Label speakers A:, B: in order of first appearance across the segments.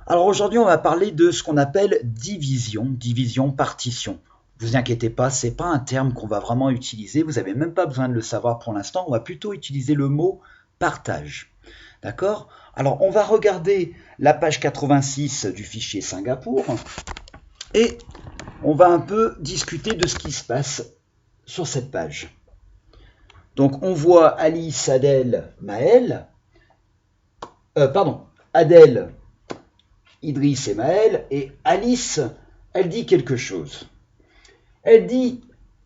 A: Alors aujourd'hui, on va parler de ce qu'on appelle division, partition. Vous inquiétez pas, c'est pas un terme qu'on va vraiment utiliser, vous n'avez même pas besoin de le savoir pour l'instant, on va plutôt utiliser le mot partage. D'accord? Alors on va regarder la page 86 du fichier Singapour et on va un peu discuter de ce qui se passe sur cette page. Donc on voit Alice, Adèle, Maëlle, Adèle, Idriss et Maëlle, et Alice, elle dit quelque chose. Elle dit,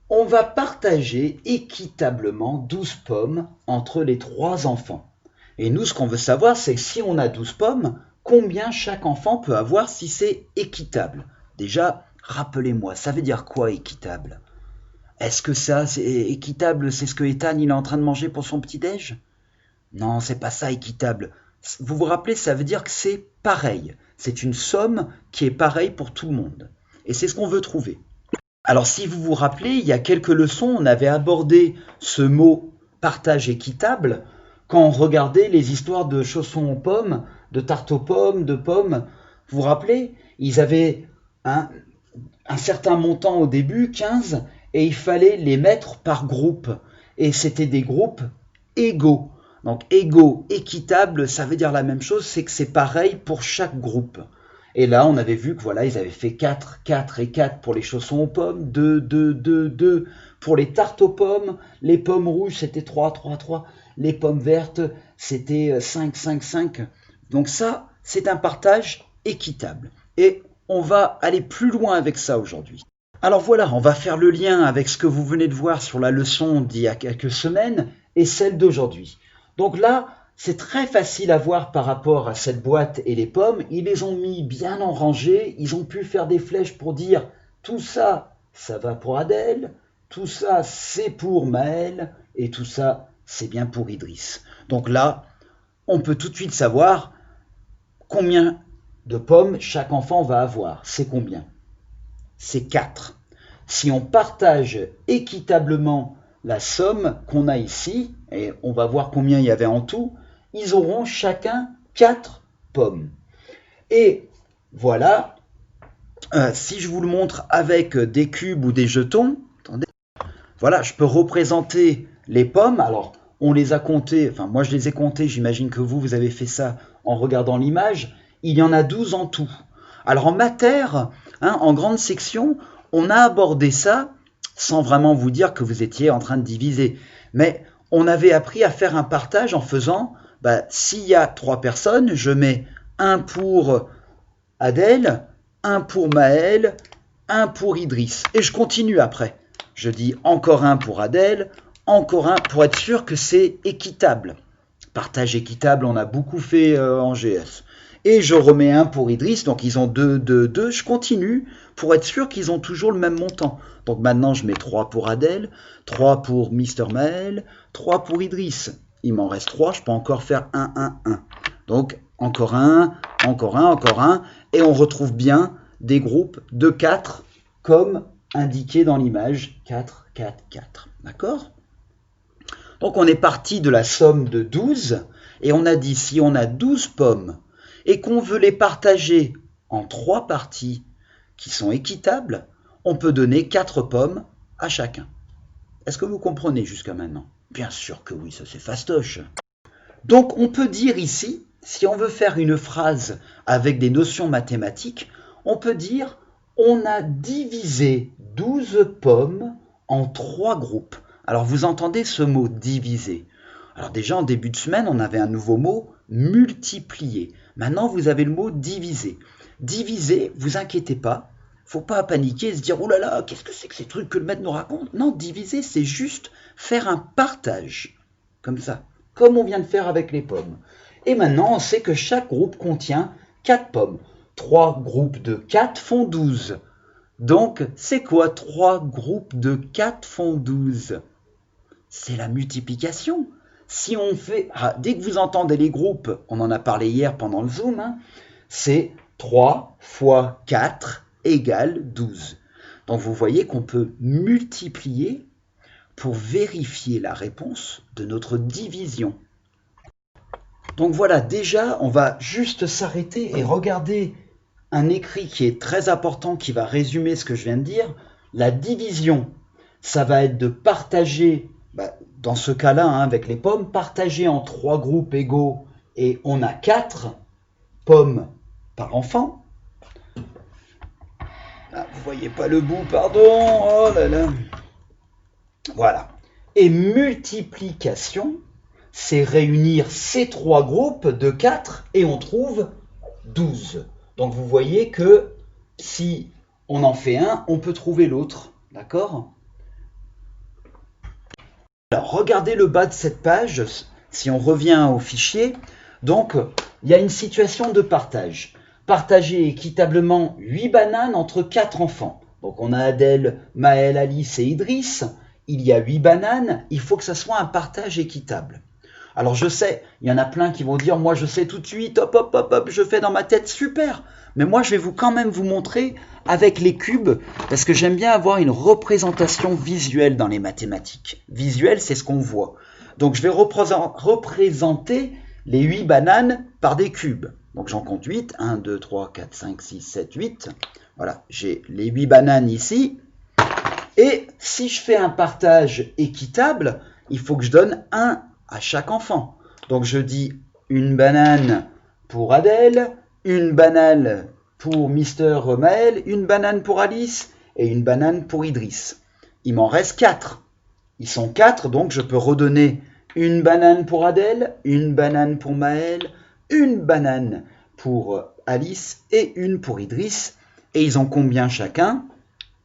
A: on va partager équitablement 12 pommes entre les 3 enfants. Et nous, ce qu'on veut savoir, c'est que si on a 12 pommes, combien chaque enfant peut avoir si c'est équitable? Déjà, rappelez-moi, ça veut dire quoi équitable? Est-ce que ça, c'est équitable, c'est ce que Ethan il est en train de manger pour son petit-déj? Non, c'est pas ça équitable. Vous vous rappelez, ça veut dire que c'est pareil. C'est une somme qui est pareille pour tout le monde. Et c'est ce qu'on veut trouver. Alors si vous vous rappelez, il y a quelques leçons, on avait abordé ce mot partage équitable quand on regardait les histoires de chaussons aux pommes, de tartes aux pommes, de pommes. Vous vous rappelez, ils avaient un certain montant au début, 15, et il fallait les mettre par groupe. Et c'était des groupes égaux. Donc égaux, équitable, ça veut dire la même chose, c'est que c'est pareil pour chaque groupe. Et là, on avait vu que voilà, ils avaient fait 4, 4 et 4 pour les chaussons aux pommes, 2, 2, 2, 2 pour les tartes aux pommes, les pommes rouges c'était 3, 3, 3, les pommes vertes c'était 5, 5, 5. Donc ça, c'est un partage équitable. Et on va aller plus loin avec ça aujourd'hui. Alors voilà, on va faire le lien avec ce que vous venez de voir sur la leçon d'il y a quelques semaines et celle d'aujourd'hui. Donc là, c'est très facile à voir par rapport à cette boîte et les pommes. Ils les ont mis bien en rangée. Ils ont pu faire des flèches pour dire tout ça, ça va pour Adèle, tout ça, c'est pour Maëlle et tout ça, c'est bien pour Idriss. Donc là, on peut tout de suite savoir combien de pommes chaque enfant va avoir. C'est combien? C'est 4. Si on partage équitablement la somme qu'on a ici, et on va voir combien il y avait en tout, ils auront chacun 4 pommes. Et voilà, si je vous le montre avec des cubes ou des jetons, attendez, voilà, je peux représenter les pommes. Alors, on les a comptées, enfin moi je les ai comptées, j'imagine que vous avez fait ça en regardant l'image. Il y en a 12 en tout. Alors en matière, en grande section, on a abordé ça sans vraiment vous dire que vous étiez en train de diviser. Mais on avait appris à faire un partage en faisant, s'il y a 3 personnes, je mets un pour Adèle, un pour Maëlle, un pour Idriss. Et je continue après. Je dis encore un pour Adèle, encore un pour être sûr que c'est équitable. Partage équitable, on a beaucoup fait en GS. Et je remets un pour Idriss, donc ils ont 2, 2, 2. Je continue pour être sûr qu'ils ont toujours le même montant. Donc maintenant, je mets 3 pour Adèle, 3 pour Mister Maël, 3 pour Idriss. Il m'en reste 3, je peux encore faire 1, 1, 1. Donc encore un, encore un, encore un. Et on retrouve bien des groupes de 4 comme indiqué dans l'image. 4, 4, 4. D'accord ? Donc on est parti de la somme de 12 et on a dit si on a 12 pommes et qu'on veut les partager en 3 parties qui sont équitables, on peut donner 4 pommes à chacun. Est-ce que vous comprenez jusqu'à maintenant? Bien sûr que oui, ça c'est fastoche. Donc on peut dire ici, si on veut faire une phrase avec des notions mathématiques, on peut dire on a divisé 12 pommes en 3 groupes. Alors vous entendez ce mot diviser. Alors déjà en début de semaine, on avait un nouveau mot, multiplier. Maintenant, vous avez le mot diviser. Diviser, vous inquiétez pas, faut pas paniquer et se dire « Oh là là, qu'est-ce que c'est que ces trucs que le maître nous raconte ?» Non, diviser, c'est juste faire un partage, comme ça, comme on vient de faire avec les pommes. Et maintenant, on sait que chaque groupe contient 4 pommes. 3 groupes de 4 font 12. Donc, c'est quoi 3 groupes de 4 font 12? C'est la multiplication. Si on fait, dès que vous entendez les groupes, on en a parlé hier pendant le Zoom, c'est 3 fois 4 égale 12. Donc vous voyez qu'on peut multiplier pour vérifier la réponse de notre division. Donc voilà, déjà, on va juste s'arrêter et regarder un écrit qui est très important, qui va résumer ce que je viens de dire. La division, ça va être de partager, dans ce cas-là, hein, avec les pommes, partager en 3 groupes égaux, et on a 4 pommes par enfant. Ah, vous voyez pas le bout, pardon. Oh là là. Voilà. Et multiplication, c'est réunir ces 3 groupes de 4 et on trouve 12. Donc vous voyez que si on en fait un, on peut trouver l'autre. D'accord? Alors regardez le bas de cette page, si on revient au fichier. Donc il y a une situation de partage. Partager équitablement 8 bananes entre 4 enfants. Donc on a Adèle, Maël, Alice et Idriss. Il y a 8 bananes, il faut que ça soit un partage équitable. Alors je sais, il y en a plein qui vont dire, moi je sais tout de suite, hop, hop, hop, hop, je fais dans ma tête, super. Mais moi je vais quand même vous montrer avec les cubes, parce que j'aime bien avoir une représentation visuelle dans les mathématiques. Visuel, c'est ce qu'on voit. Donc je vais représenter les 8 bananes par des cubes. Donc j'en compte 8, 1, 2, 3, 4, 5, 6, 7, 8. Voilà, j'ai les 8 bananes ici. Et si je fais un partage équitable, il faut que je donne 1 à chaque enfant. Donc je dis une banane pour Adèle, une banane pour Mister Maël, une banane pour Alice et une banane pour Idriss. Il m'en reste 4. Ils sont 4, donc je peux redonner une banane pour Adèle, une banane pour Maël, une banane pour Alice et une pour Idriss. Et ils ont combien chacun?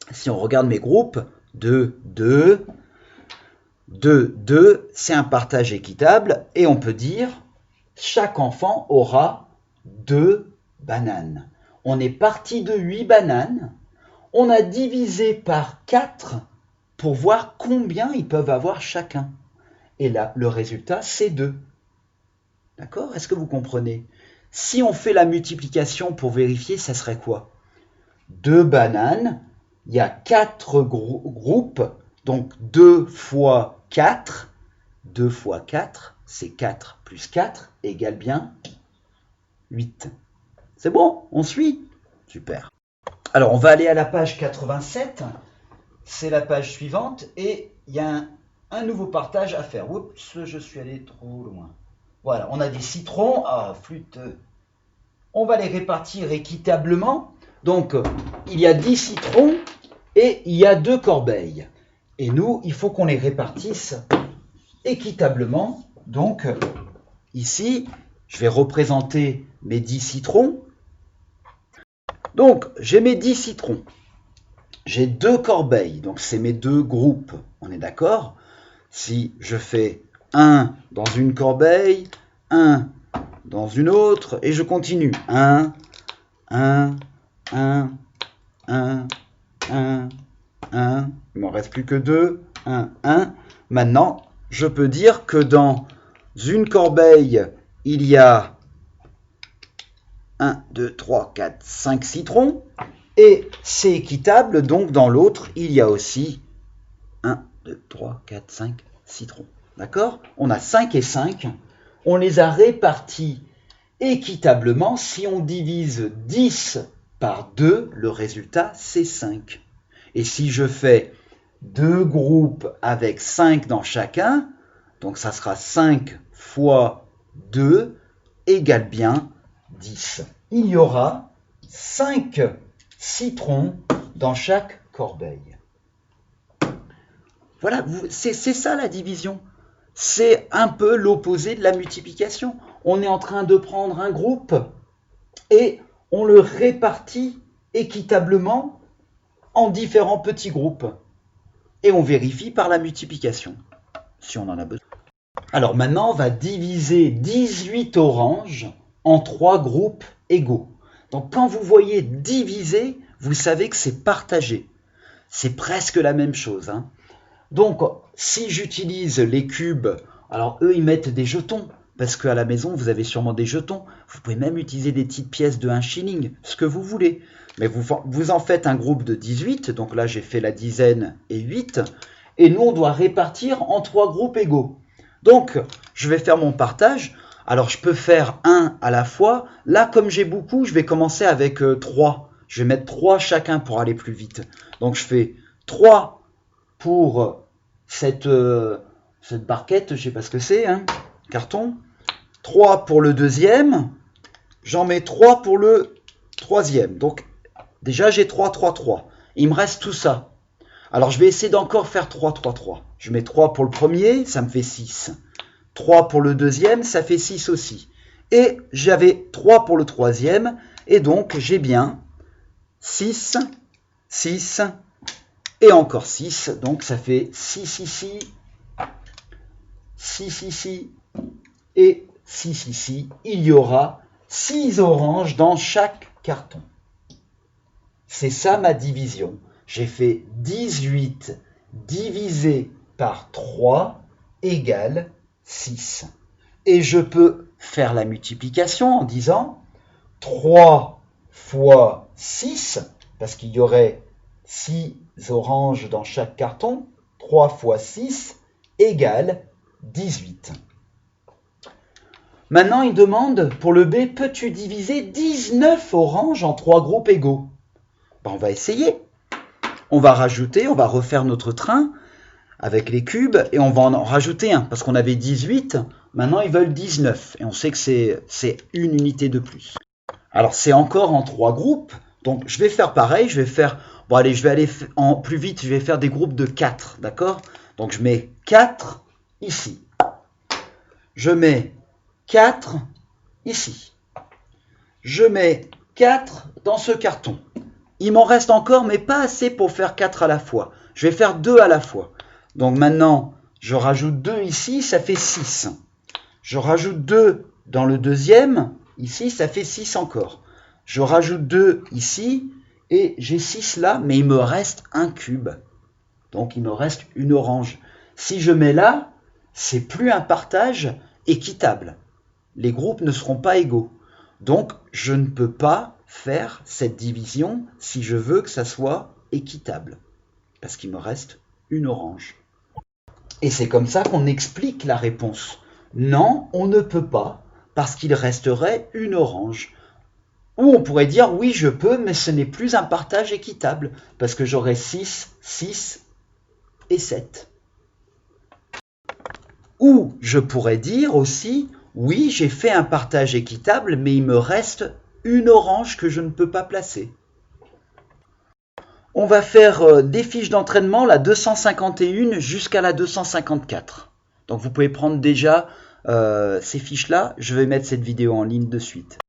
A: Si on regarde mes groupes, 2, 2, 2, 2, c'est un partage équitable. Et on peut dire, chaque enfant aura 2 bananes. On est parti de 8 bananes. On a divisé par 4 pour voir combien ils peuvent avoir chacun. Et là, le résultat, c'est 2. D'accord? Est-ce que vous comprenez? Si on fait la multiplication pour vérifier, ça serait quoi? 2 bananes, il y a 4 groupes, donc 2 fois 4. 2 fois 4, c'est 4 plus 4 égale bien 8. C'est bon? On suit? Super. Alors, on va aller à la page 87. C'est la page suivante et il y a un nouveau partage à faire. Oups, je suis allé trop loin. Voilà, on a des citrons. Ah, flûte. On va les répartir équitablement. Donc, il y a 10 citrons et il y a 2 corbeilles. Et nous, il faut qu'on les répartisse équitablement. Donc, ici, je vais représenter mes 10 citrons. Donc, j'ai mes 10 citrons. J'ai 2 corbeilles, donc c'est mes 2 groupes. On est d'accord? Si je fais 1 dans une corbeille, 1 dans une autre, et je continue. 1, 1, 1, 1, 1, 1. Il m'en reste plus que 2. 1, 1. Maintenant, je peux dire que dans une corbeille, il y a 1, 2, 3, 4, 5 citrons. Et c'est équitable, donc dans l'autre, il y a aussi 1, 2, 3, 4, 5 citrons. D'accord? On a 5 et 5. On les a répartis équitablement. Si on divise 10 par 2, le résultat, c'est 5. Et si je fais 2 groupes avec 5 dans chacun, donc ça sera 5 fois 2 égale bien 10. Il y aura 5 citrons dans chaque corbeille. Voilà, c'est ça la division. C'est un peu l'opposé de la multiplication. On est en train de prendre un groupe et on le répartit équitablement en différents petits groupes. Et on vérifie par la multiplication, si on en a besoin. Alors maintenant, on va diviser 18 oranges en 3 groupes égaux. Donc quand vous voyez diviser, vous savez que c'est partagé. C'est presque la même chose. Hein. Donc si j'utilise les cubes, alors eux ils mettent des jetons, parce qu'à la maison vous avez sûrement des jetons. Vous pouvez même utiliser des petites pièces de 1 shilling, ce que vous voulez. Mais vous en faites un groupe de 18, donc là j'ai fait la dizaine et 8. Et nous on doit répartir en 3 groupes égaux. Donc je vais faire mon partage. Alors je peux faire un à la fois. Là, comme j'ai beaucoup, je vais commencer avec 3. Je vais mettre 3 chacun pour aller plus vite. Donc je fais 3 pour cette barquette, je ne sais pas ce que c'est, hein, carton. 3 pour le deuxième. J'en mets 3 pour le troisième. Donc déjà j'ai 3, 3, 3. Il me reste tout ça. Alors je vais essayer d'encore faire 3, 3, 3. Je mets 3 pour le premier, ça me fait 6. 3 pour le deuxième, ça fait 6 aussi. Et j'avais 3 pour le troisième, et donc j'ai bien 6, 6, et encore 6. Donc ça fait 6 ici, 6 ici, et 6 ici. Il y aura 6 oranges dans chaque carton. C'est ça ma division. J'ai fait 18 divisé par 3 égale 6. Et je peux faire la multiplication en disant 3 fois 6, parce qu'il y aurait 6 oranges dans chaque carton, 3 fois 6 égale 18. Maintenant, il demande, pour le B, peux-tu diviser 19 oranges en 3 groupes égaux? On va essayer. On va rajouter, on va refaire notre train avec les cubes et on va en rajouter un. Parce qu'on avait 18, maintenant ils veulent 19. Et on sait que c'est une unité de plus. Alors c'est encore en 3 groupes. Donc je vais faire pareil, je vais aller en plus vite, je vais faire des groupes de 4, d'accord? Donc je mets 4 ici. Je mets 4 ici. Je mets 4 dans ce carton. Il m'en reste encore, mais pas assez pour faire 4 à la fois. Je vais faire 2 à la fois. Donc maintenant, je rajoute 2 ici, ça fait 6. Je rajoute 2 dans le deuxième, ici, ça fait 6 encore. Je rajoute 2 ici, et j'ai 6 là, mais il me reste un cube. Donc il me reste une orange. Si je mets là, c'est plus un partage équitable. Les groupes ne seront pas égaux. Donc je ne peux pas faire cette division si je veux que ça soit équitable. Parce qu'il me reste une orange. Et c'est comme ça qu'on explique la réponse. Non, on ne peut pas, parce qu'il resterait une orange. Ou on pourrait dire, oui, je peux, mais ce n'est plus un partage équitable, parce que j'aurai 6, 6 et 7. Ou je pourrais dire aussi, oui, j'ai fait un partage équitable, mais il me reste une orange que je ne peux pas placer. On va faire des fiches d'entraînement, la 251 jusqu'à la 254. Donc vous pouvez prendre déjà ces fiches-là. Je vais mettre cette vidéo en ligne de suite.